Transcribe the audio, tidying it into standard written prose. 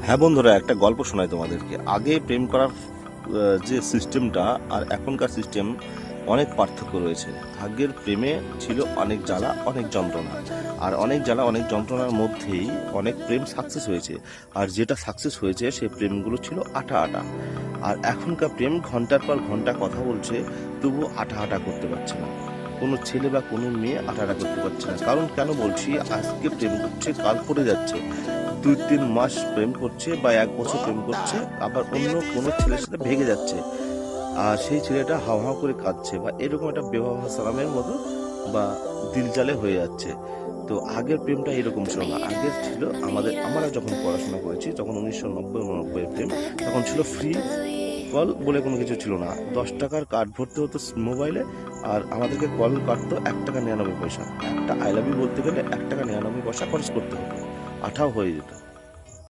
হ্যাঁ বন্ধুরা, একটা গল্প শোনাই তোমাদেরকে। আগে প্রেম করার যে সিস্টেমটা আর এখনকার সিস্টেম অনেক পার্থক্য রয়েছে। আগের প্রেমে ছিল অনেক জ্বালা, অনেক যন্ত্রণা, আর অনেক জ্বালা অনেক যন্ত্রণার মধ্যেই অনেক প্রেম সাকসেস হয়েছে। আর যেটা সাকসেস হয়েছে সেই প্রেমগুলো ছিল আটা আটা। আর এখনকার প্রেম ঘন্টার পর ঘন্টা কথা বলছে, তবু আটা আটা করতে পারছে না। কোনো ছেলে বা কোনো মেয়ে আটা আটা করতে পারছে না। কারণ কেন বলছি, আজকে প্রেম করছে, কাল পড়ে যাচ্ছে। 2-3 মাস প্রেম করছে বা 1 বছর প্রেম করছে, আবার অন্য কোনো ছেলের সাথে ভেগে যাচ্ছে। আর সেই ছেলেটা হাও হাও করে কাঁদছে, বা এরকম একটা বেওয়া সালামের মতো বা দিলজালে হয়ে যাচ্ছে। তো আগের প্রেমটা এরকম ছিল না। আগের ছিল আমরা যখন পড়াশোনা করেছি, যখন 1990-89 প্রেম, তখন ছিল ফ্রি কল বলে কোনো কিছু ছিল না। 10 টাকার কার্ড ভরতে হতো মোবাইলে, আর আমাদেরকে কল কাটতো 1 টাকা 99 পয়সা। একটা আই লাভ ইউ বলতে গেলে 1 টাকা 99 পয়সা খরচ করতে হতো, আঠাও হয়ে যেত।